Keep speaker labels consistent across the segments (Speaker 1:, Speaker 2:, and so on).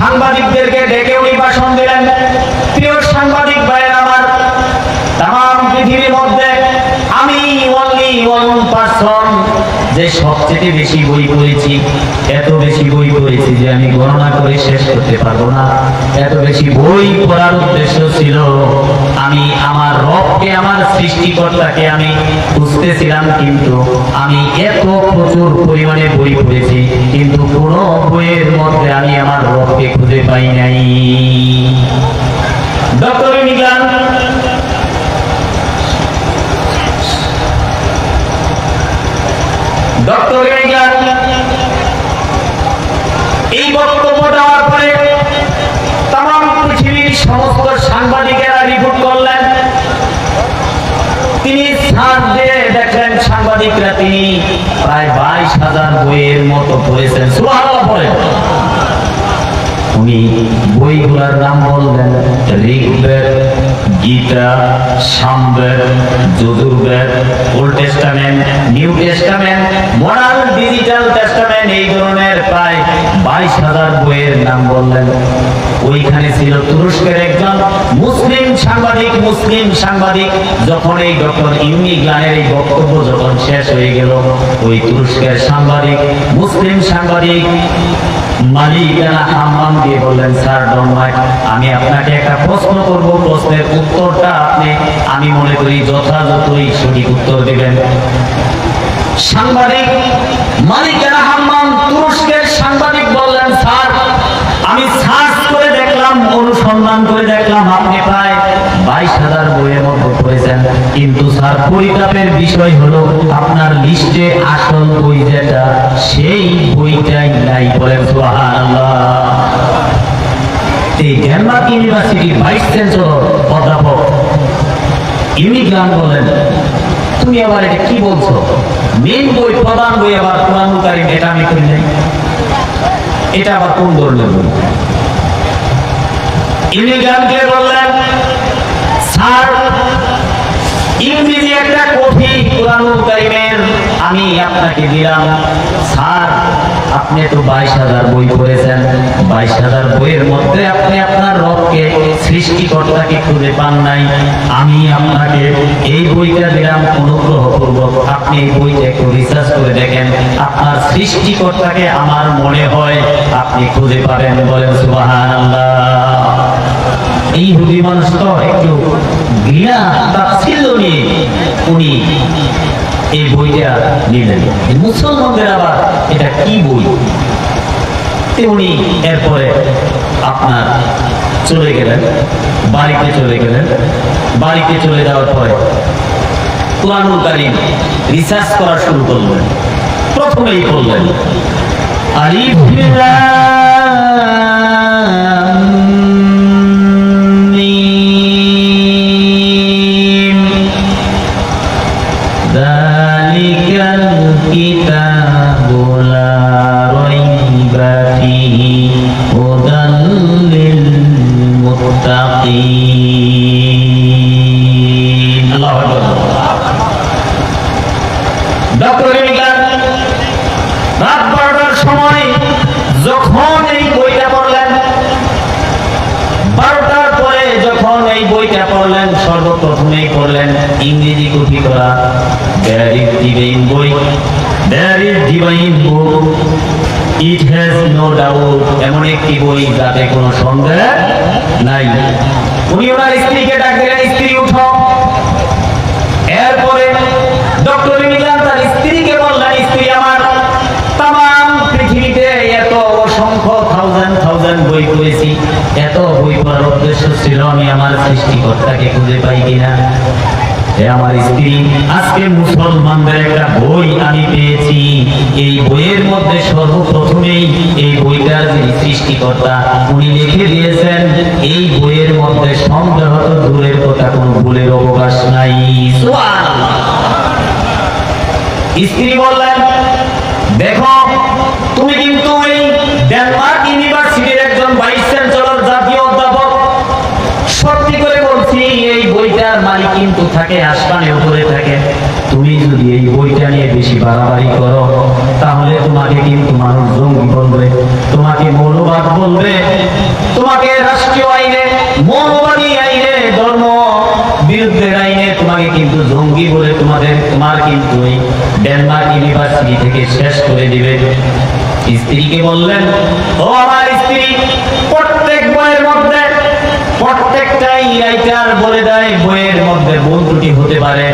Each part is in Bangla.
Speaker 1: সাংবাদিকদেরকে ডেকে উনি ভাষণ দিলেন। প্রিয় সাংবাদিক ভাইয়ের আমার, তাম পৃথিবীর মধ্যে আমি অনলি ওয়ান পারসন যে সবচেয়ে বেশি বই পড়েছি, এত বেশি বই পড়েছি যে আমি গণনা করে শেষ করতে পারবো না। এত বেশি বই পড়ার উদ্দেশ্য ছিল আমি আমার রবকে, আমার সৃষ্টিকর্তাকে আমি খুঁজতেছিলাম, কিন্তু আমি এত প্রচুর পরিমাণে বই পড়েছি কিন্তু কোন বইয়ের মধ্যে আমি আমার রবকে খুঁজে পাই নাই। ডক্টর ইমিগ্রান এই বক্তব্য দেওয়ার পরে তাম পৃথিবীর সমস্ত সাংবাদিকেরা রিপোর্ট করলেন। তিনি সার্চ দিয়ে দেখলেন সাংবাদিকরা তিনি প্রায় 22,000 বইয়ের মতো পড়েছেন। সুবহানাল্লাহ বলেন। উনি বইগুলোর নাম বললেন Rigveda, Gita, Samaveda, Yajurveda, old testament, new testament, modern digital testament, এই ধরনের প্রায় 22,000 বইয়ের নাম বললেন। ওইখানে ছিল তুরস্কের একজন মুসলিম সাংবাদিক। যখন এই ডক্টর ইমিগ্রানের এই বক্তব্য যখন শেষ হয়ে গেল, ওই তুরস্কের মুসলিম সাংবাদিক মালিকানা হাম্মাম দিয়ে বললেন, স্যার ডোন্ট মাইন্ড, আমি আপনাকে একটা প্রশ্ন করব, প্রশ্নের উত্তরটা আপনি আমি মনে করি যথাযথই সঠিক উত্তর দিবেন। সাংবাদিক মালিকানা হাম্মাম তুরস্কের সাংবাদিক বললেন, স্যার আমি সার্চ করে দেখলাম, অনুসন্ধান করে দেখলাম আপনি প্রায় 22,000 বইয়ের মধ্যে পড়েছেন, কিন্তু স্যার পরিতাপের বিষয় হলো আপনার লিস্টে আসল বই যেটা সেই বইটাই নাই। বলেন সুবহানাল্লাহ। এই ডেনমার্ক ইউনিভার্সিটির ভাইস চ্যান্সেলর অধ্যাপক ইমিগ্রান বলেন, তুমি আবার এটা কি বলছো? মেন বই, প্রধান বই আবার কোরআনুল কারীম, এটা আমি করি নাই, এটা আবার কোন ধরনের বই? ইমিগ্রানকে বললেন, স্যার ইংরেজি একটা কপি কোরআনুল কারীমের আমি আপনাকে দিলাম। স্যার আপনি তো 22,000 বই পড়েছেন, 22,000 বইয়ের মধ্যে আপনি আপনার রবকে, সৃষ্টিকর্তাকে খুঁজে পান নাই। আমি আপনাকে এই বইটা দিলাম অনুগ্রহপূর্বক, আপনি এই বইটা একটু রিসার্চ করে দেখেন, আপনার সৃষ্টিকর্তাকে আমার মনে হয় আপনি খুঁজে পাবেন। বলেন সুবহানাল্লাহ। এই হুদি মানুষ তো একটু ঘৃণা তাচ্ছিল্য নিয়ে উনি এই বইটা নিলেন। মুসলমানদের আবার এটা কি বই? উনি এরপরে আপনার চলে গেলেন, বাড়িতে চলে গেলেন। বাড়িতে চলে যাওয়ার পরে কোরআনুল কারীম রিসার্চ করা শুরু করলেন। প্রথমেই বললেন আলিফ লাম মিম যালিকাল কিতাবু লা রাইবা ফীহি হুদাল লিল মুত্তাকিন। আল্লাহু আকবার। ডক্টর ইমিগ্রান রাত 12টার সময় যখন এই বইটা পড়লেন, 12টার পরে যখন এই বইটা পড়লেন, সর্বপ্রথমেই পড়লেন ইংরেজি কপি করা There is divine বই, There is divine book, It has no doubt, এমন একটি বই যাতে কোনো সন্দেহ নাই। উনি ওনার স্ত্রীকে ডাক দিলেন, স্ত্রী উঠো। এরপরে ডক্টর ইমিগ্রান তার স্ত্রীকে বললেন, স্ত্রী আমার, তাম পৃথিবীতে এত অসংখ্য থাউজেন্ড বই পড়েছি, এত বই পড়ার উদ্দেশ্য ছিল আমি আমার সৃষ্টিকর্তাকে খুঁজে পাই কিনা। আমার স্ত্রী, আজকে মুসলমানদের একটা বই আমি পেয়েছি, এই বইয়ের মধ্যে সর্বপ্রথমেই এই বইটার যে সৃষ্টিকর্তা উনি লিখে দিয়েছেন, এই বইয়ের মধ্যে সন্দেহ তো দূরের কথা, কোনো ভুলের অবকাশ নাই। স্ত্রী বললেন, দেখো তুমি কিন্তু এই ডেনমার্ক ইউনিভার্সিটির একজন ভাইস চ্যান্সেলর, জাতীয় অধ্যাপক, সত্যি করে বলছি এই বইটার মালিক কিন্তু থাকে আসমানে উপরে থাকে। তুমি যদি এই বইটা নিয়ে বেশি বাড়াবাড়ি করো তাহলে তোমাকে কিন্তু মানুষ জঙ্গি বলবে, তোমাকে মৌলবাদ বলবে, মৌলবাদী আইনে, ধর্ম বিরুদ্ধের আইনে তোমাকে কিন্তু জঙ্গি বলে তোমার কিন্তু এই ডেনমার্ক ইউনিভার্সিটি থেকে শেষ করে দিবে। স্ত্রীকে বললেন, ও আমার স্ত্রী, প্রত্যেক বইয়ের মধ্যে প্রত্যেকটাই রাইটার বলে দেয় বইয়ের মধ্যে ভুল ত্রুটি হতে পারে,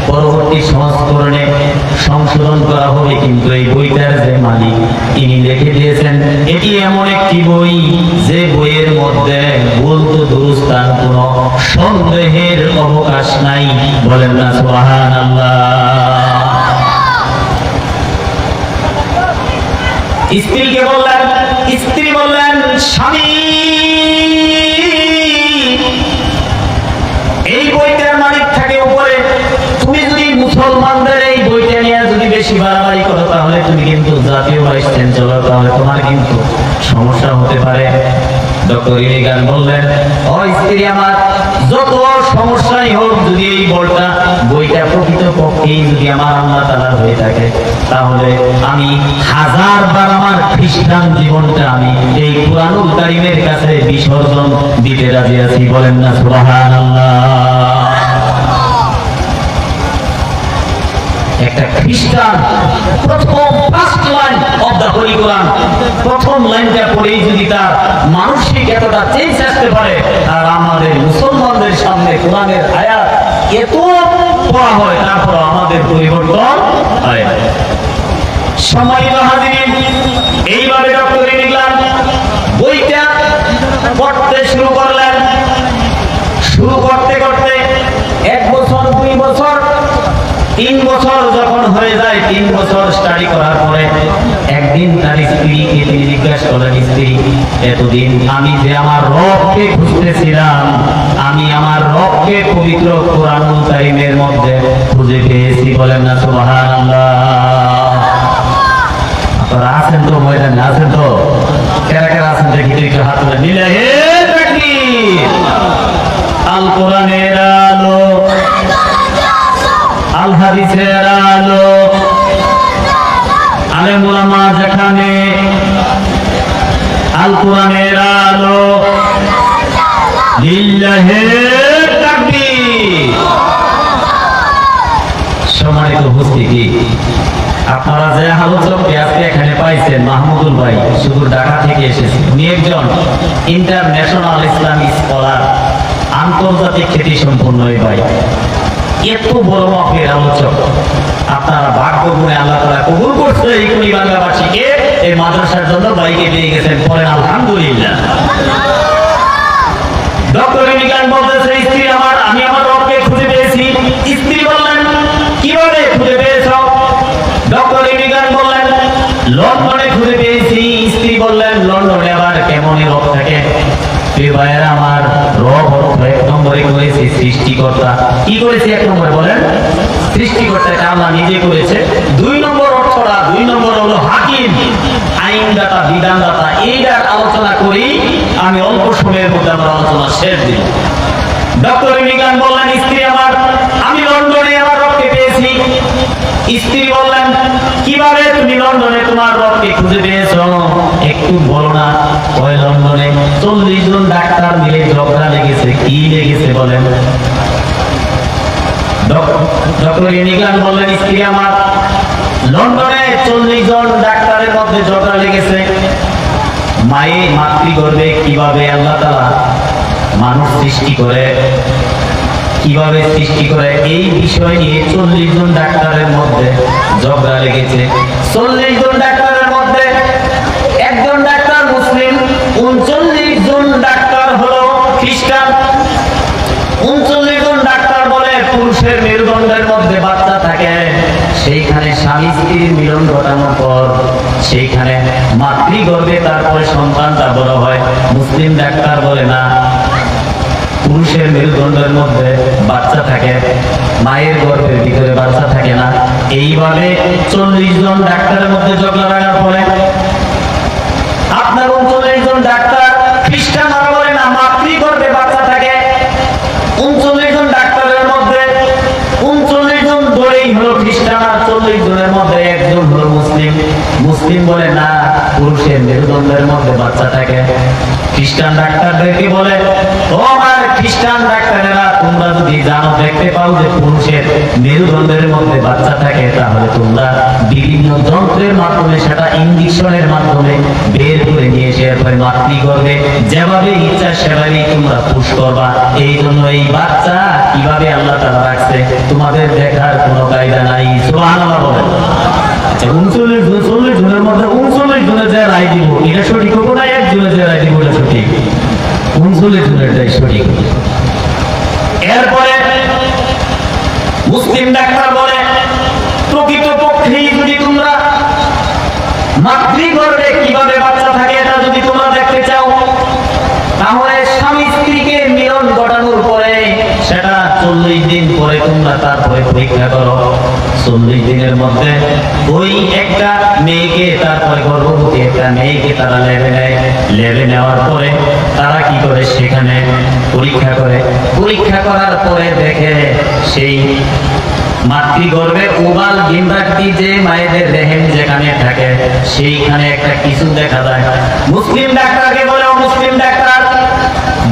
Speaker 1: পরবর্তী সংস্করণে সংশোধন করা হবে, কিন্তু এই বইটার যে মালিক তিনি লিখে দিয়েছেন এটি এমন একটি বই যে বইয়ের মধ্যে ভুল তো দুরুস্তান কোনো সন্দেহের অবকাশ নাই। বলেন না সুবহানাল্লাহ। স্ত্রীকে বললেন, স্ত্রী বললেন, স্বামী এই বইটার মালিক থাকে উপরে, তুমি যদি মুসলমানদের এই বইটা নিয়ে যদি বেশি বাড়াবাড়ি করো তাহলে তুমি কিন্তু জাতীয় ভাইস চ্যান্সেলর, তাহলে তোমার কিন্তু সমস্যা হতে পারে। ডক্টর ইলিগান বললেন, ও স্ত্রী আমার, যত সমস্যাই হোক, যদি এই বইটা প্রকৃতপক্ষেই যদি আমার আল্লাহ তাআলার হয়ে থাকে তাহলে আমি হাজারবার আমার খ্রিস্টান জীবনটা আমি এই কুরআনুল কারীমের কাছে বিসর্জন দিতে রাজি আছি। বলেন না সুবহানাল্লাহ। একটা খ্রিস্টান first line of the holy Quran, প্রথম লাইনটা পড়েই যদি তার মানসিক এতটা চেঞ্জ আসতে পারে, আর আমাদের মুসলমানদের সামনে কোরআনের আয়াত এত পড়া হয় তারপর আমাদের পরিবর্তন হয়। সম্মানিত হাজিরিন, এইভাবে ডক্টর ইলিগান বইটা পড়তে শুরু করলেন। শুরু করতে করতে 1 বছর, 2 বছর, 3 বছর যখন হয়ে যায়, 3 বছর স্টাডি করার পরে একদিন তার স্ত্রীকে তিনি জিজ্ঞাসা করলেন, স্ত্রী, এতদিন আমি যে আমার রবকে খুঁজতেছিলাম, আমি আমার রবকে পবিত্র কুরআনুল কারীমের মধ্যে খুঁজে পেয়েছি। বলেন না সুবহানাল্লাহ। আপনারা আছেন তো ময়দানে? আছেন তো? কারা কারা আছেন দেখি তো একটু হাত তুলে নিলে। হে তাকবীর! আল কোরআনের আলো, আল হাদিসের আলো, আলেম ওলামা যেখানে, আল কোরআনের আলো, লিল্লাহি তাকবীর। সম্মানিত উপস্থিতি, আপনারা যে আলোচককে আজকে এখানে পাইছেন, মাহমুদুল ভাই শুধু ঢাকা থেকে এসেছে। উনি একজন ইন্টারন্যাশনাল ইসলামিক স্কলার, আন্তর্জাতিক খ্যাতি সম্পন্ন এই ভাই। এত বড় মাপের আলোচক, আপনারা ভাগ্য গুণে আল্লাহ তাআলা কবুল করছে এই কুড়ি বাংলাবাসীকে এই মাদ্রাসার জন্য ভাইকে দিয়ে গেছেন। পরে আলহামদুলিল্লাহ। ডক্টর ইলিগান বলতেছে, স্ত্রী আমার, আমি আমার রবকে খুঁজে পেয়েছি। স্ত্রী বললেন, কিভাবে খুঁজে পেয়েছো? ডক্টর ইলিগান বললেন, লন্ডনে খুঁজে পেয়েছি। স্ত্রী বললেন, লন্ডনে আবার কেমন রব থাকে? ভাইয়েরা আমার, রব অর্থ 1 নম্বরে করেছি সৃষ্টিকর্তা। কি করেছে 1 নম্বরে বলেন? সৃষ্টিকর্তাকে আল্লাহ নিজে করেছে। 2 নম্বর অর্থটা, 2 নম্বর হলো হাকিম, আইনদাতা, বিধানদাতা। এইটার আলোচনা করি আমি অল্প সময়ের মধ্যে আমার আলোচনা শেষ দিই। ডক্টর ইলিগান বললেন, স্ত্রী আমার, আমি লন্ডনে আমার রবকে পেয়েছি। স্ত্রী বললেন, কিভাবে তুমি লন্ডনে তোমার রবকে খুঁজে পেয়েছো? একটু বলো না। ওই লন্ডনে 40 জন ডাক্তার মিলে ঝগড়া লেগেছে। কি লেগেছে বলেন? ডক্টর ইলিগান বললেন, স্ত্রী আমার, লন্ডনে 40 জন ডাক্তারের মধ্যে ঝগড়া লেগেছে মায়ের মাতৃগর্ভে কিভাবে আল্লাহ তাআলা মানুষ সৃষ্টি করে, কিভাবে সৃষ্টি করে, এই বিষয় নিয়ে 40 জন ডাক্তারের মধ্যে ঝগড়া লেগেছে। 40 জন ডাক্তারের মধ্যে একজন ডাক্তার মুসলিম, 39 জন ডাক্তার হলো খ্রিস্টান। 39 জন ডাক্তার বলে পুরুষের মেরুদণ্ডের মধ্যে বাচ্চা থাকে, সেইখানে স্বামী স্ত্রীর মিলন ঘটানোর পর সেইখানে মাতৃগর্ভে তারপরে সন্তানটা বড় হয়। মুসলিম ডাক্তার বলে না, পুরুষের মেরুদণ্ডের মধ্যে বাচ্চা থাকে, মায়ের গর্ভের ভিতরে বাচ্চা থাকে না। এইভাবে 40 জন ডাক্তারের মধ্যে ঝগড়া লাগার পরে আপনার 39 জন ডাক্তার খ্রিস্টানরা বলে না, মাতৃগর্ভে বাচ্চা থাকে। 39 জন ডাক্তারের মধ্যে 39 জন ধরেই হলো খ্রিস্টান, আর 40 জনের মধ্যে একজন হলো মুসলিম। মুসলিম বলে না, পুরুষের মেরুদণ্ডের মধ্যে বাচ্চা থাকে। খ্রিস্টান ডাক্তারদেরকে বলে, ও আমার খ্রিস্টান ডাক্তারেরা, তোমরা যদি জানো, দেখতে পাও যে পুরুষের মেরুদণ্ডের মধ্যে বাচ্চা থাকে, তাহলে তোমরা বিভিন্ন যন্ত্রের মাধ্যমে, সেটা ইঞ্জেকশনের মাধ্যমে বের করে নিয়ে এসে এরপরে মাতৃগর্ভে যেভাবে ইচ্ছা সেভাবেই তোমরা পুশ করবা। এই জন্য এই বাচ্চা কিভাবে আল্লাহ তাআলা রাখছে তোমাদের দেখার কোনো কায়দা নাই। সুবহানাল্লাহ বলেন। আচ্ছা, 39 জনের মধ্যে 39 জনের যে রায় দিব, এটা সঠিক হবে না? একজনের যে রায় দিব এটা সঠিক? 39 জনেরটাই সঠিক। এরপরে মুসলিম ডাক্তার বলে, প্রকৃতপক্ষেই যদি তোমরা মাতৃগর্ভে কিভাবে বাচ্চা থাকে এটা যদি তোমরা দেখতে চাও, তাহলে স্বামী স্ত্রীকে মিলন ঘটানোর পরে সেটা 40 দিন পরে তোমরা তারপরে পরীক্ষা করো। 40 দিনের মধ্যে ওই একটা মেয়েকে, তারপরে গর্ভবতী একটা মেয়েকে তারা লেবে নেয়। লেবে নেওয়ার পরে তারা কি করে, সেখানে পরীক্ষা করে। পরীক্ষা করার পরে দেখে সেই মাতৃগর্ভে ওভাল ডিম্বাকৃতি যে মায়েদের রেহেম যেখানে থাকে, সেইখানে একটা কিছু দেখা যায়। মুসলিম ডাক্তারকে বলে, ও মুসলিম ডাক্তার,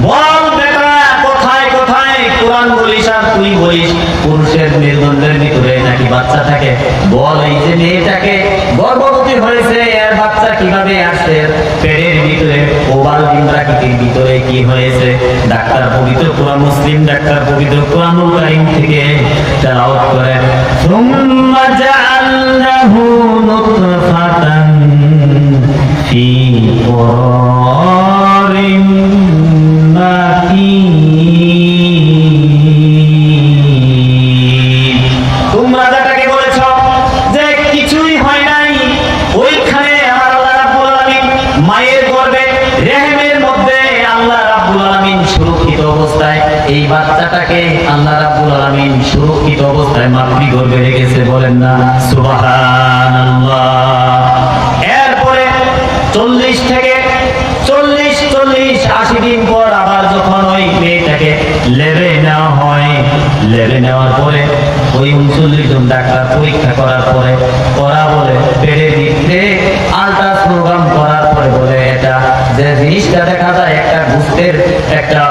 Speaker 1: বল বেটা, কোথায় কোথায় কোরআন বলিস আর তুই বলিস পুরুষের মেরুদণ্ডের ভিতরে নাকি বাচ্চা থাকে, বল এই যে মেয়েটাকে গর্ভবতী হয়েছে, এর বাচ্চা কিভাবে আসছে, পেটের ভিতরে ওভাল ডিম্বাকৃতির ভিতরে কি হয়েছে? ডাক্তার পবিত্র কোরআন, মুসলিম ডাক্তার পবিত্র কোরআনুল কারীম থেকে তেলাওয়াত করে, সুম্মা জাআলনাহু নুতফাতান ফি করারিন মাকিন। তোমরা যেটাকে বলেছ যে কিছুই হয় নাই, ওইখানে আমার আল্লাহ রাব্বুল আলামিন মায়ের গর্ভে রেহেমের মধ্যে আল্লাহ রাব্বুল আলামিন সুরক্ষিত অবস্থায় এই বাচ্চাটাকে আল্লাহ রাব্বুল আলামিন সুরক্ষিত অবস্থায় মাতৃগর্ভে রেখেছে। বলেন না সুবহানাল্লাহ। এরপরে 40 দিন পর আবার যখন ওই মেয়েটাকে লেবে নেওয়া হয়, লেবে নেওয়ার পরে ওই 39 জন ডাক্তার পরীক্ষা করার পরে ওরা বলে, পেটের ভিতরে আল্ট্রাসোনোগ্রাম করার পরে বলে, এটা যে জিনিসটা দেখা যায় একটা গুস্তের একটা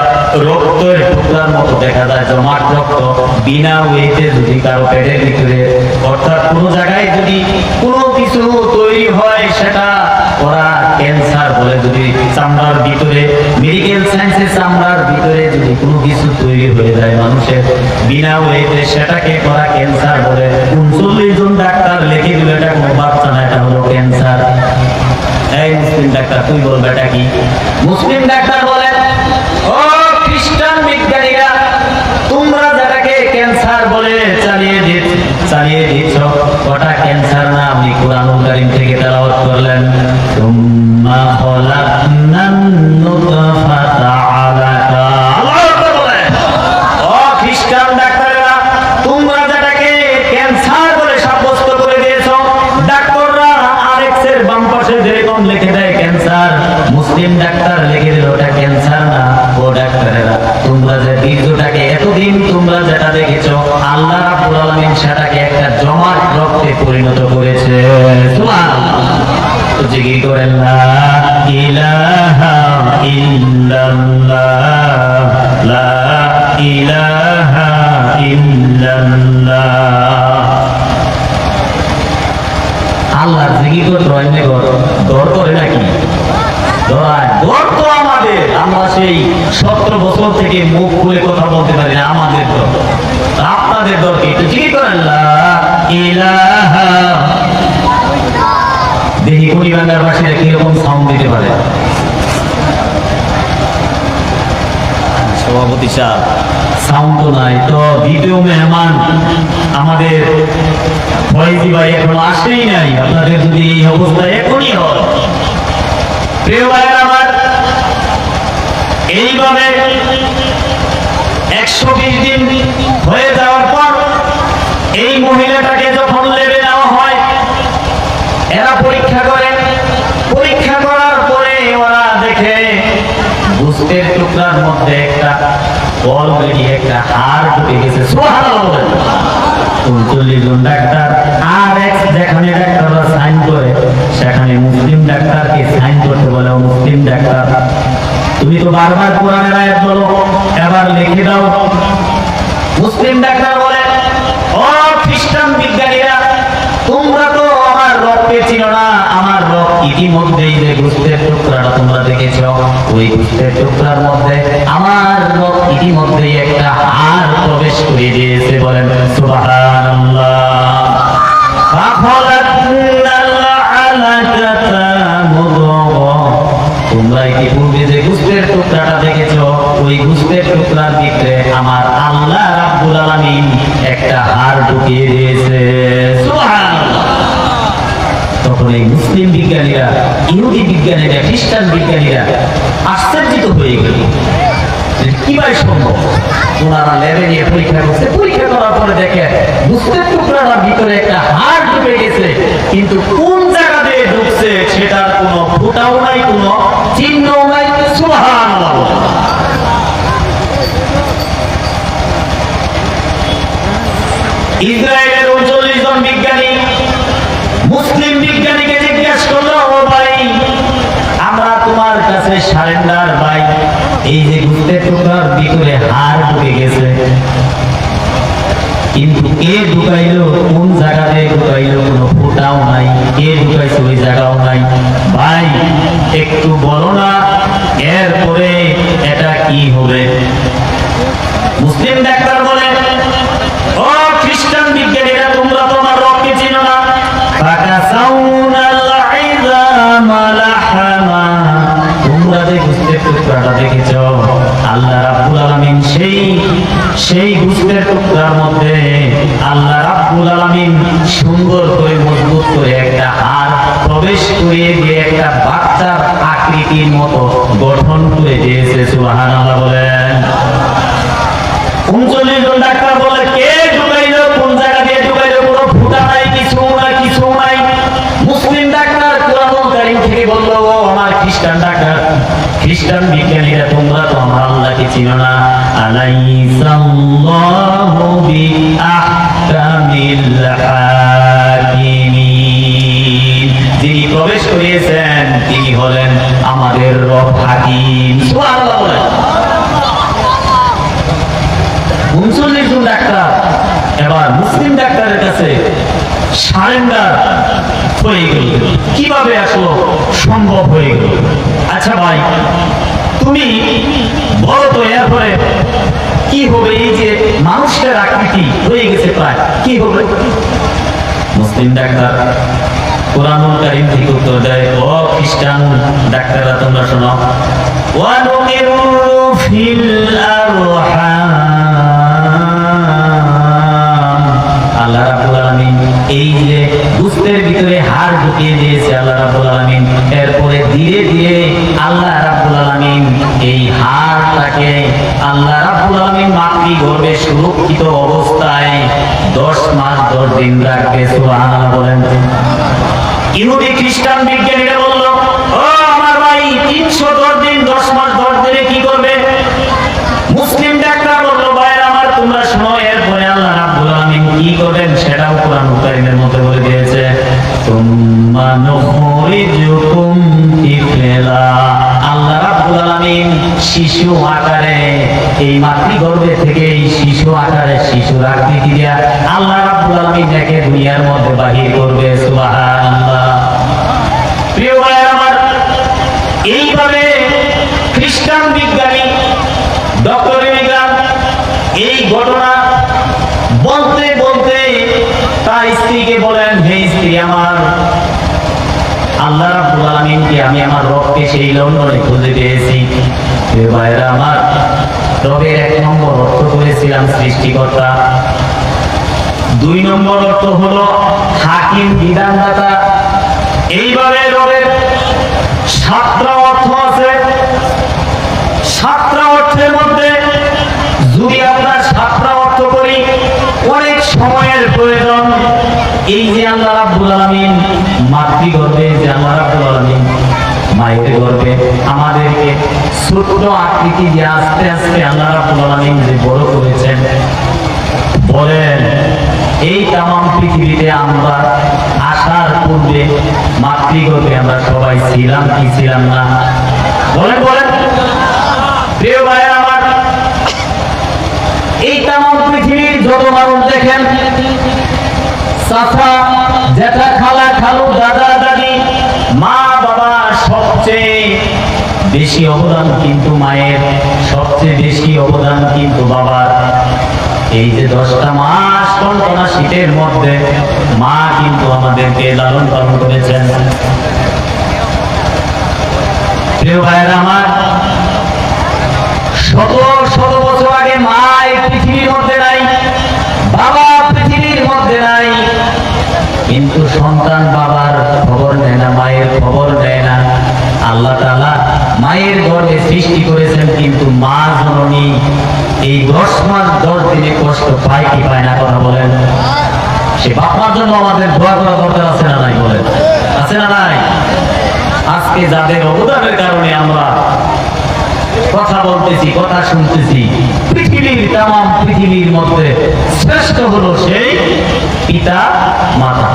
Speaker 1: রক্তের টুকরার মতো দেখা যায়, জমাট রক্ত, বিনা ওয়েটে যদি কারো পেটের ভিতরে, অর্থাৎ কোনো জায়গায় যদি কোনো কিছু তৈরি হয়, সেটা ওরা ক্যান্সার বলে। যদি চামড়ার ভিতরে, মেডিকেল সায়েন্সে চামড়ার ভিতরে যদি কোনো কিছু তৈরি হয়ে যায় মানুষের বিনা ওয়েটে, সেটাকে ওরা ক্যান্সার বলে। 39 জন ডাক্তার লিখে দিল, এটা কোনো বাচ্চা না, এটা হলো ক্যান্সার। এই মুসলিম ডাক্তার, তুই বল বেটা কি? মুসলিম ডাক্তার বলেন, ও খ্রিস্টান বিজ্ঞানীরা, তোমরা যেটাকে ক্যান্সার বলে চালিয়ে দিচ্ছ, ওটা ক্যান্সার না। আপনি কোরআনুল কারীম থেকে তেলাওয়াত করলেন, সুম্মা খলাকনান নুতফাতা আলাকা। আল্লাহু আকবার বলেন। ও খ্রিস্টান ডাক্তাররা, তোমরা যেটাকে ক্যান্সার বলে সাব্যস্ত করে দিয়েছো, ডাক্তাররা আরএক্স এর বাম পাশে যেরকম লিখে দেয় ক্যান্সার, মুসলিম ডাক্তার লিখে দিল ওটা ক্যান্সার না। ও ডাক্তারেরা, তোমরা যে বীর্যটাকে এতদিন তোমরা যেটা দেখেছো, আল্লাহ রাব্বুল আলামিন সেটাকে একটা জমাট রক্তে পরিণত করেছে। সুবহানাল্লাহ। তো জিকির করেন, লা ইলাহা ইল্লাল্লাহ, লা ইলাহা ইল্লাল্লাহ। আল্লাহর জিকির করতে হয় না, ডর করে নাকি? ডর তো আমাদের, আমরা সেই 17 বছর থেকে মুখ খুলে কথা বলতে পারি না, আমাদের ডর। আপনাদের ডর কি? একটু জিকির করেন, লা ইলাহা। দেখি কুড়িবাঙ্গার ভাষায় কিরকম সাউন্ড দিতে পারে। সভাপতি সাহেব, সাউন্ড তো নাই তো। দ্বিতীয় মেহমান আমাদের ফয়েজি ভাই এখনো আসেই নাই। আপনাদের যদি এই অবস্থা এখনই হয়, প্রিয় ভাইয়ের আমার, এইভাবে 120 দিন হয়ে যাওয়ার পর এই মহিলাটাকে যখন লেবে নেওয়া হয়, এরা পরীক্ষা করে। পরীক্ষা করার পরে ওরা দেখে গোস্তের টুকরার মধ্যে একটা অলরেডি একটা হাড় ঢুকে গেছে। সুবহানাল্লাহ। 39 জন ডাক্তার আরএক্স যেখানে ডাক্তাররা সাইন করে, সেখানে মুসলিম ডাক্তারকে সাইন করতে বলে। মুসলিম ডাক্তার তুমি তো বারবার কোরআনের আয়াত বলো, এবার লিখে দাও। মুসলিম ডাক্তার বলে, ও খ্রিস্টান বিজ্ঞানীরা, তোমরা তো আমার রবকে চিনো না। আমার রব ইতিমধ্যেই যে গোশতের টুকরাটা তোমরা দেখেছো, ওই গোশতের টুকরার মধ্যে আমার রব ইতিমধ্যেই একটা হাড় প্রবেশ করে দিয়েছে। বলেন সুবহানাল্লাহ। তোমরা ইতিপূর্বে যে গোশতের টুকরাটা দেখেছো, ওই গোশতের টুকরার ভিতরে আমার আল্লাহ রাব্বুল আলামিন একটা হাড় ঢুকিয়ে দিয়েছে। সুবহানাল্লাহ। তখন এই মুসলিম বিজ্ঞানীরা, ইহুদি বিজ্ঞানীরা, খ্রিস্টান বিজ্ঞানীরা আশ্চর্যিত হয়ে গেল, কিভাবে সম্ভব। ওনারা ল্যাবে নিয়ে পরীক্ষা করছে, পরীক্ষা করার পরে দেখে গোশতের টুকরাটার ভিতরে একটা হাড় ঢুকে গেছে, কিন্তু কোন জায়গা দিয়ে ঢুকছে সেটার কোনো ফুটাও নাই, কোনো চিহ্নও নাই। সুবহানাল্লাহ। ইসরায়েলের 39 জন বিজ্ঞানী মুসলিম বিজ্ঞানীকে জিজ্ঞাসা করলো, ও ভাই, আমরা তোমার কাছে সারেন্ডার ভাই, এই যে গোশতের টুকরার ভিতরে হাড় ঢুকে গেছে, কিন্তু কে ঢুকাইলো, কোন জায়গাতে ঢুকাইলো, কোনো ফুটাও নাই, কে ঢুকাইছে ওই জায়গাও নাই, ভাই একটু বলো না, এরপরে এটা কি হবে। মুসলিম ডাক্তার বলে, ও খ্রিস্টান বিজ্ঞানীরা, তোমরা তো আমার রবকে চিনো না। তোমরা যে গোশতের টুকরাটা দেখেছো, আল্লাহ রাব্বুল আলামিন সেই গোশতের টুকরার মধ্যে আল্লাহ রাব্বুল আলামিন সুন্দর করে মজবুত করে একটা হাড় প্রবেশ করিয়ে দিয়ে একটা বাচ্চার আকৃতির মতো গঠন করে দিয়েছে। সুবহানাল্লাহ বলেন। 39 জন ডাক্তার বলে, কে ঢুকাইলো, কোন জায়গা দিয়ে ঢুকাইলো, কোনো ফুটা নাই, কিছু নাই, কিছু নাই। মুসলিম ডাক্তার কোরআনুল কারীম থেকে বলল, ও আমার খ্রিস্টান ডাক্তার, খ্রিস্টান বিজ্ঞানীরা, তোমরা তো আমার আল্লাহকে চিনো না। আলাইসাল্লাহু বিআহকামিল হাকিমিন, যিনি প্রবেশ করিয়েছেন তিনি হলেন আমাদের রব হাকিম। সুবহানাল্লাহ বলেন। 39 জন ডাক্তার এবার মুসলিম ডাক্তারের কাছে সারেন্ডার হয়ে গেল। কিভাবে আসলো, সম্ভব হয়ে গেল। আচ্ছা ভাই, তুমি বলো তো এরপরে কি হবে, এই যে মানুষের আকৃতি হয়ে গেছে প্রায়, কি হবে। মুসলিম ডাক্তার কোরআনুল কারীম থেকে উত্তর দেয়, ও খ্রিস্টান ডাক্তাররা, তোমরা শোনো, ওয়া নুকিরু ফিল আরহাম, আল্লাহ রাব্বুল আলামিন এই যে গোশতের ভিতরে হাড় ঢুকিয়ে দিয়েছে আল্লাহ রাব্বুল আলামিন, এরপরে ধীরে ধীরে আল্লাহ রাব্বুল আলামিন এই হাড়টাকে আল্লাহ রাব্বুল আলামিন মাতৃগর্ভে সুরক্ষিত অবস্থায় 10 মাস 10 দিন রাখবে। সুবহানাল্লাহ বলেন। ইহুদি খ্রিস্টান বিজ্ঞানীরা বলল, ও আমার ভাই, 310 দিন 10 মাস 10 দিনে কি করবে। মুসলিম ডাক্তার বলল, ভাইরা আমার, তোমরা শোনো, এরপরে আল্লাহ রাব্বুল আলামিন কি করবেন সেটাও কোরআনুল কারীমের মধ্যে বলে দিয়েছে। তুম্মা নুখরিজুকুম তিফলা, আল্লাহ রাব্বুল আলামিন শিশু আকারে এই মাতৃগর্ভে থেকে এই শিশু আকারে শিশুর আকৃতি দিয়া আল্লাহ রাব্বুল আলামিন একে দুনিয়ার মধ্যে বাহির করবে। সুবহানাল্লাহ। প্রিয় ভাইরা আমার, এইভাবে খ্রিস্টান বিজ্ঞানী ডক্টর ইমিগ্রান এই ঘটনা বলতে বলতে তার স্ত্রীকে বলেন, হে স্ত্রী আমার, আল্লাহ রাব্বুল আলামিনকে আমি আমার রবকে সেই লন্ডনে খুঁজে পেয়েছি। ভাইরা আমার, রবের 1 নম্বর অর্থ করেছিলাম সৃষ্টিকর্তা, 2 নম্বর অর্থ হলো হাকিম, বিধানদাতা। এইভাবে রবের 7টা অর্থ আছে। 7টা অর্থের মধ্যে যদি আমরা 7টা অর্থ করি, অনেক সময়ের প্রয়োজন। এই যে আল্লাহ রাব্বুল আলামিন মাতৃগর্ভে, যে আল্লাহ রাব্বুল আলামিন মায়ের গর্ভে আমাদেরকে ছোট্ট আকৃতি দিয়ে আস্তে আস্তে আল্লাহ রাব্বুল আলামিন যে বড় করেছেন, বলেন এই তামাম পৃথিবীতে আমরা আসার পূর্বে মাতৃগর্ভে আমরা সবাই ছিলাম কি ছিলাম না? বলেন বলেন। বেশি অবদান কিন্তু মায়ের, সবচেয়ে বেশি অবদান কিন্তু বাবার। এই যে 10টা মাস কনকনা শীতের মধ্যে মা কিন্তু আমাদেরকে লালন পালন করেছেন। প্রিয় ভাইয়েরা আমার, শত শত বছর আগে মা এই পৃথিবীর মধ্যে নাই, বাবা পৃথিবীর মধ্যে নাই, কিন্তু সন্তান বাবার খবর নেয় না, মায়ের খবর নেয় না। আল্লাহ তাআলা মায়ের গর্ভে সৃষ্টি করেছেন, কিন্তু মা জননী এই 10 মাস 10 দিনে কষ্ট পায় কি পায় না? কথা বলেন। সে বাবার জন্য আমাদের দোয়া করা দরকার আছে না নাই? বলেন, আছে না নাই? আজকে যাদের অবদানের কারণে আমরা কথা বলতেছি, কথা শুনতেছি, পৃথিবীর তামাম পৃথিবীর মধ্যে শ্রেষ্ঠ হলো সেই পিতা মাতা।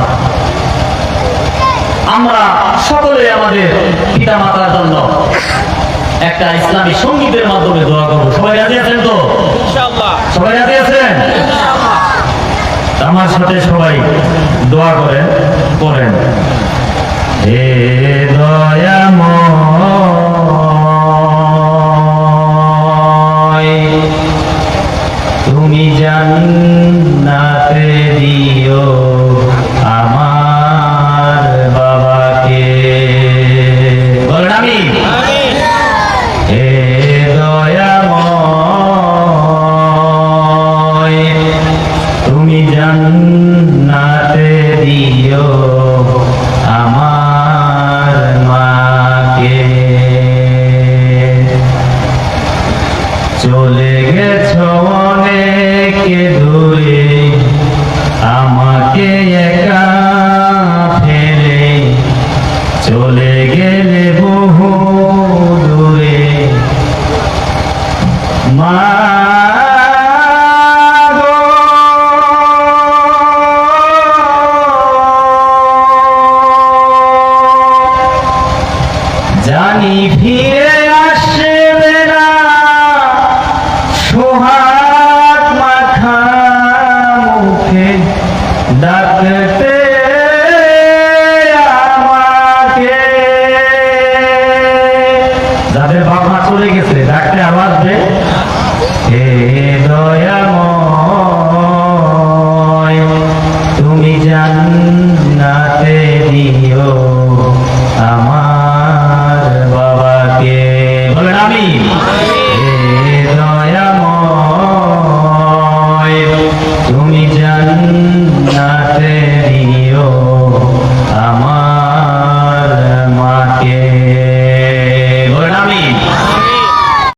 Speaker 1: আমরা সকলে আমাদের পিতা মাতার জন্য একটা ইসলামী সঙ্গীতের মাধ্যমে দোয়া করবো। সবাই রাজি আছেন তো? সবাই রাজি আছেন? আমার সাথে সবাই দোয়া করেন, করেন। হে দয়াময়, তুমি জান্নাতে দিও আমার বাবাকে। বলেন আমিন। হে দয়াময়, তুমি জান্নাতে দিও আমার মাকে। চলে গেছো অনেক দূরে, আমাকে একা ফেলে চলে গেলে বহু দূরে। মা গো, জানি ফিরে আসবে না, সোহাগ মাখা মুখে ডাকতে আমাকে। যাদের বাপ মা চলে গেছে ডাকতে আওয়াজ দে। হে দয়াময়, তুমি জান্নাতে দিও আমার বাবাকে। বলেন আমিন। হে দয়াময়, তুমি জান্নাতে দিও আমার